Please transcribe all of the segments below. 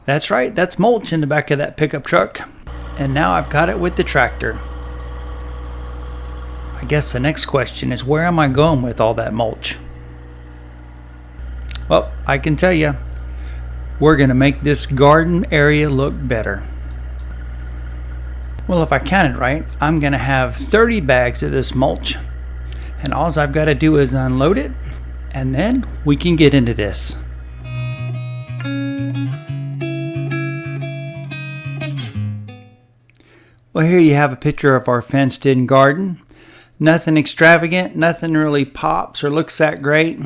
That's right, that's mulch in the back of that pickup truck. And now I've got it with the tractor. I guess the next question is, where am I going with all that mulch? Well, I can tell you, we're going to make this garden area look better. Well, if I counted right, I'm going to have 30 bags of this mulch. And all I've got to do is unload it, and then we can get into this. Well, here you have a picture of our fenced-in garden. Nothing extravagant, nothing really pops or looks that great,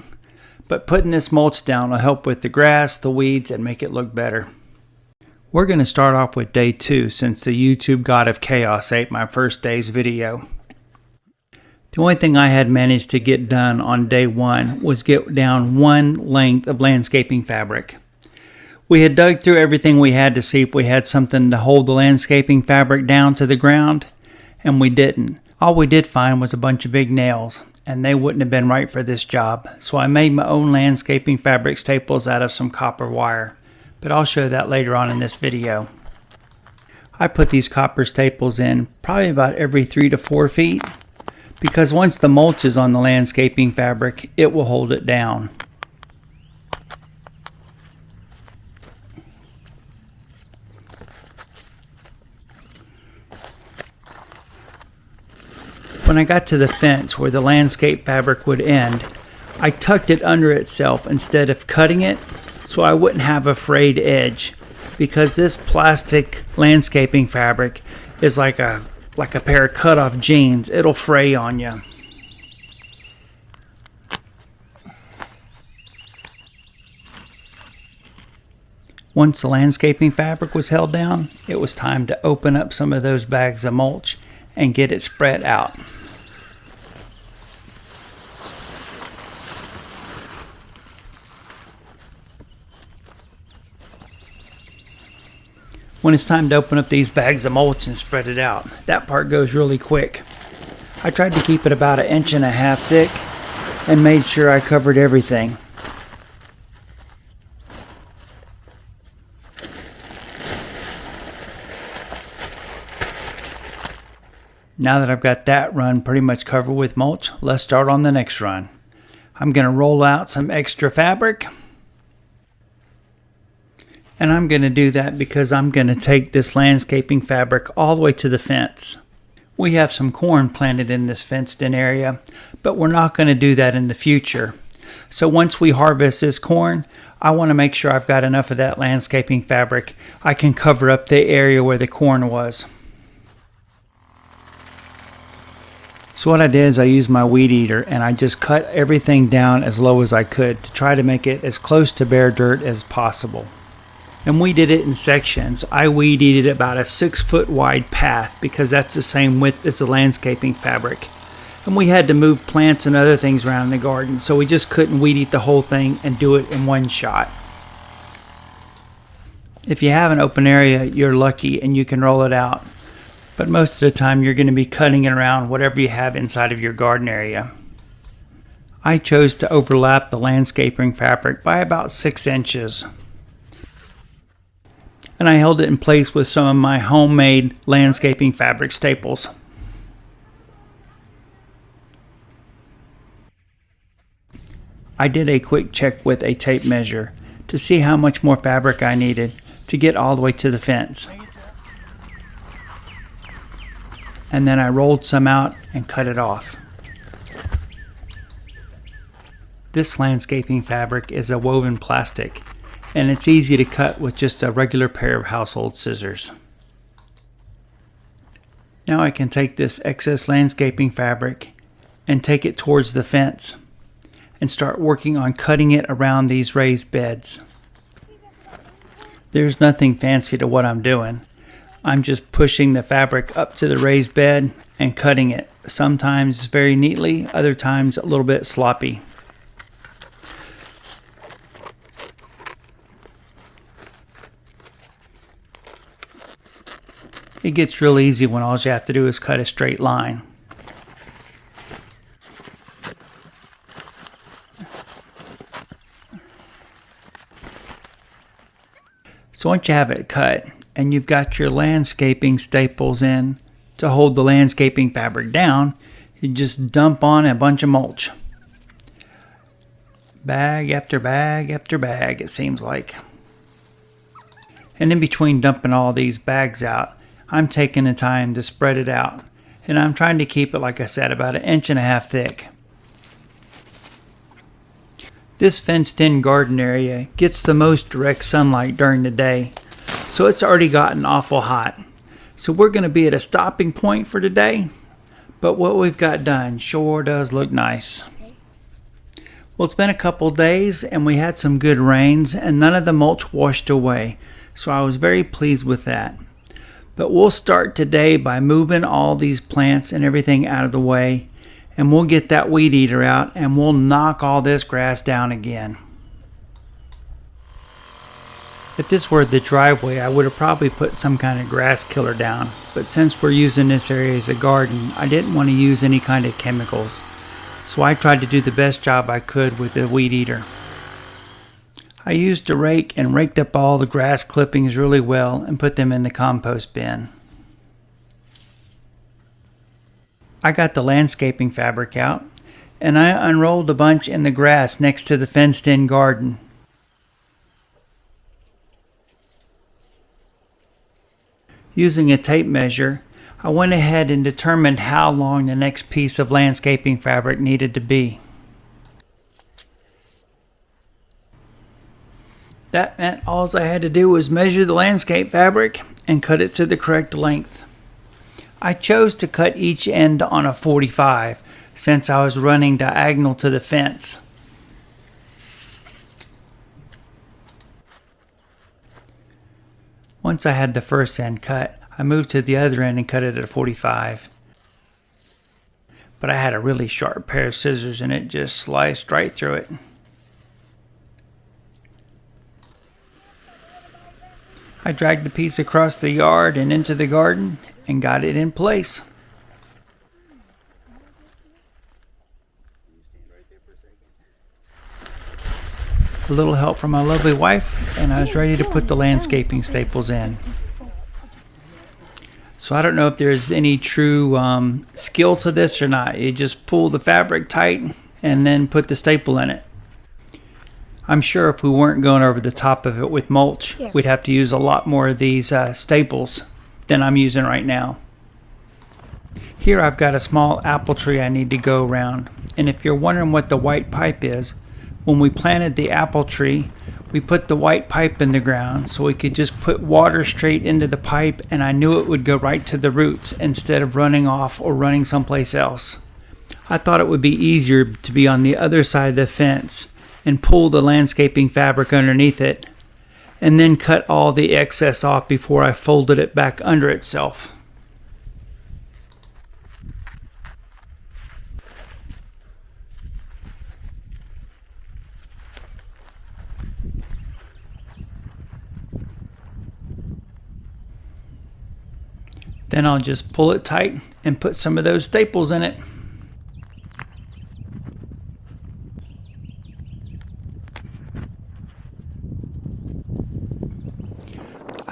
but putting this mulch down will help with the grass, the weeds, and make it look better. We're going to start off with day 2 since the YouTube God of Chaos ate my first day's video. The only thing I had managed to get done on day 1 was get down one length of landscaping fabric. We had dug through everything we had to see if we had something to hold the landscaping fabric down to the ground, and we didn't. All we did find was a bunch of big nails, and they wouldn't have been right for this job, so I made my own landscaping fabric staples out of some copper wire, but I'll show that later on in this video. I put these copper staples in probably about every 3 to 4 feet, because once the mulch is on the landscaping fabric, it will hold it down. When I got to the fence where the landscape fabric would end, I tucked it under itself instead of cutting it so I wouldn't have a frayed edge, because this plastic landscaping fabric is like a pair of cut-off jeans. It'll fray on you. Once the landscaping fabric was held down, it was time to open up some of those bags of mulch and get it spread out. When it's time to open up these bags of mulch and spread it out, that part goes really quick. I tried to keep it about 1.5 inches thick and made sure I covered everything. Now that I've got that run pretty much covered with mulch, let's start on the next run. I'm going to roll out some extra fabric. And I'm going to do that because I'm going to take this landscaping fabric all the way to the fence. We have some corn planted in this fenced-in area, but we're not going to do that in the future. So once we harvest this corn, I want to make sure I've got enough of that landscaping fabric I can cover up the area where the corn was. So what I did is I used my weed eater and I just cut everything down as low as I could to try to make it as close to bare dirt as possible. And we did it in sections. I weed eated about a 6-foot wide path because that's the same width as the landscaping fabric. And we had to move plants and other things around in the garden, so we just couldn't weed eat the whole thing and do it in one shot. If you have an open area, you're lucky and you can roll it out. But most of the time you're going to be cutting it around whatever you have inside of your garden area. I chose to overlap the landscaping fabric by about 6 inches. And I held it in place with some of my homemade landscaping fabric staples. I did a quick check with a tape measure to see how much more fabric I needed to get all the way to the fence. And then I rolled some out and cut it off. This landscaping fabric is a woven plastic, and it's easy to cut with just a regular pair of household scissors. Now I can take this excess landscaping fabric and take it towards the fence and start working on cutting it around these raised beds. There's nothing fancy to what I'm doing. I'm just pushing the fabric up to the raised bed and cutting it, sometimes very neatly, other times a little bit sloppy. It gets real easy when all you have to do is cut a straight line. So once you have it cut and you've got your landscaping staples in to hold the landscaping fabric down, you just dump on a bunch of mulch. Bag after bag after bag, it seems like. And in between dumping all these bags out, I'm taking the time to spread it out. And I'm trying to keep it, like I said, about 1.5 inches thick. This fenced-in garden area gets the most direct sunlight during the day, so it's already gotten awful hot. So we're going to be at a stopping point for today, but what we've got done sure does look nice. Well, it's been a couple days and we had some good rains and none of the mulch washed away, so I was very pleased with that. But we'll start today by moving all these plants and everything out of the way, and we'll get that weed eater out and we'll knock all this grass down again. If this were the driveway, I would have probably put some kind of grass killer down, but since we're using this area as a garden, I didn't want to use any kind of chemicals, so I tried to do the best job I could with the weed eater. I used a rake and raked up all the grass clippings really well and put them in the compost bin. I got the landscaping fabric out and I unrolled a bunch in the grass next to the fenced-in garden. Using a tape measure, I went ahead and determined how long the next piece of landscaping fabric needed to be. That meant all I had to do was measure the landscape fabric and cut it to the correct length. I chose to cut each end on a 45 since I was running diagonal to the fence. Once I had the first end cut, I moved to the other end and cut it at a 45. But I had a really sharp pair of scissors and it just sliced right through it. I dragged the piece across the yard and into the garden and got it in place. A little help from my lovely wife and I was ready to put the landscaping staples in. So I don't know if there's any true skill to this or not. You just pull the fabric tight and then put the staple in it. I'm sure if we weren't going over the top of it with mulch, we'd have to use a lot more of these staples than I'm using right now. Here I've got a small apple tree I need to go around, and if you're wondering what the white pipe is, when we planted the apple tree, we put the white pipe in the ground so we could just put water straight into the pipe, and I knew it would go right to the roots instead of running off or running someplace else. I thought it would be easier to be on the other side of the fence and pull the landscaping fabric underneath it, and then cut all the excess off before I folded it back under itself. Then I'll just pull it tight and put some of those staples in it.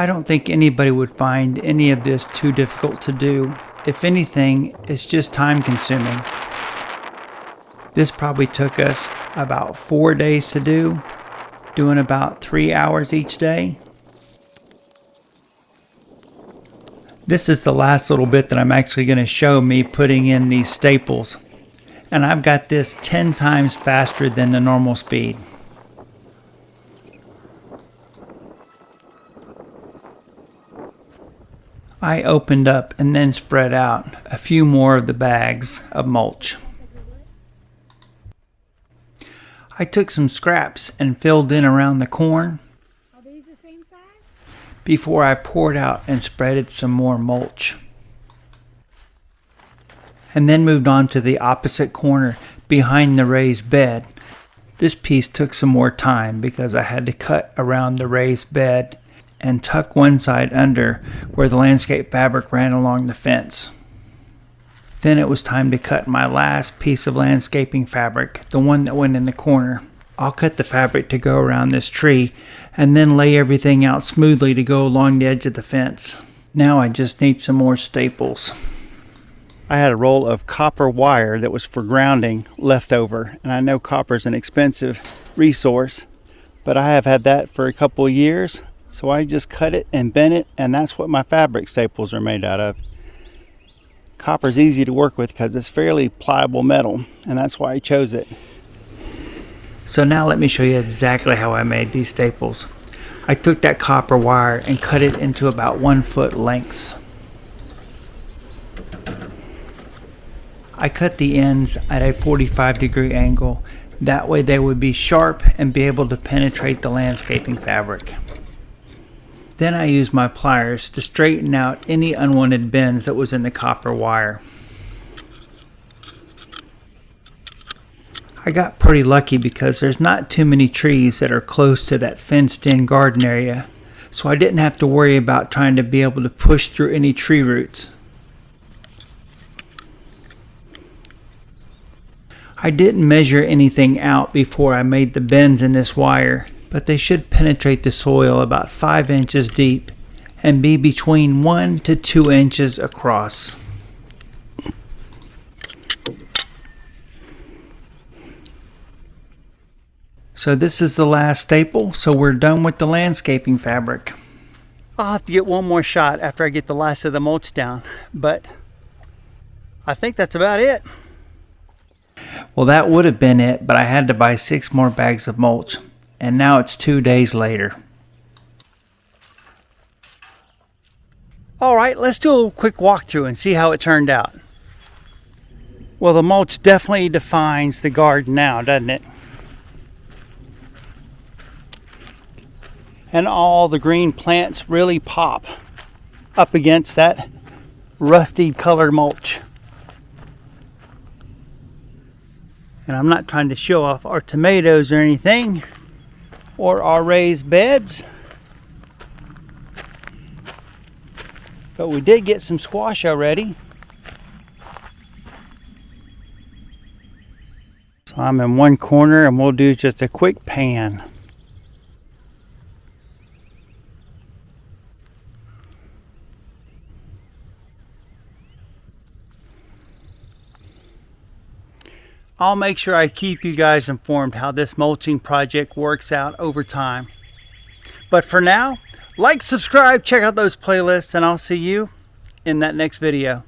I don't think anybody would find any of this too difficult to do. If anything, it's just time consuming. This probably took us about 4 days to do, doing about 3 hours each day. This is the last little bit that I'm actually going to show me putting in these staples. And I've got this 10 times faster than the normal speed. I opened up and then spread out a few more of the bags of mulch. I took some scraps and filled in around the corn before I poured out and spreaded some more mulch. And then moved on to the opposite corner behind the raised bed. This piece took some more time because I had to cut around the raised bed and tuck one side under where the landscape fabric ran along the fence. Then it was time to cut my last piece of landscaping fabric, the one that went in the corner. I'll cut the fabric to go around this tree, and then lay everything out smoothly to go along the edge of the fence. Now I just need some more staples. I had a roll of copper wire that was for grounding left over, and I know copper is an expensive resource, but I have had that for a couple of years, so I just cut it and bent it, and that's what my fabric staples are made out of. Copper is easy to work with because it's fairly pliable metal, and that's why I chose it. So now let me show you exactly how I made these staples. I took that copper wire and cut it into about 1 foot lengths. I cut the ends at a 45-degree angle. That way they would be sharp and be able to penetrate the landscaping fabric. Then I used my pliers to straighten out any unwanted bends that was in the copper wire. I got pretty lucky because there's not too many trees that are close to that fenced-in garden area, so I didn't have to worry about trying to be able to push through any tree roots. I didn't measure anything out before I made the bends in this wire, but they should penetrate the soil about 5 inches deep and be between 1 to 2 inches across. So this is the last staple, so we're done with the landscaping fabric. I'll have to get one more shot after I get the last of the mulch down, but I think that's about it. Well, that would have been it, but I had to buy 6 more bags of mulch, and now it's 2 days later. Alright, let's do a quick walkthrough and see how it turned out. Well, the mulch definitely defines the garden now, doesn't it? And all the green plants really pop up against that rusty colored mulch. And I'm not trying to show off our tomatoes or anything, or our raised beds, but we did get some squash already. So I'm in one corner and we'll do just a quick pan. I'll make sure I keep you guys informed how this mulching project works out over time. But for now, like, subscribe, check out those playlists, and I'll see you in that next video.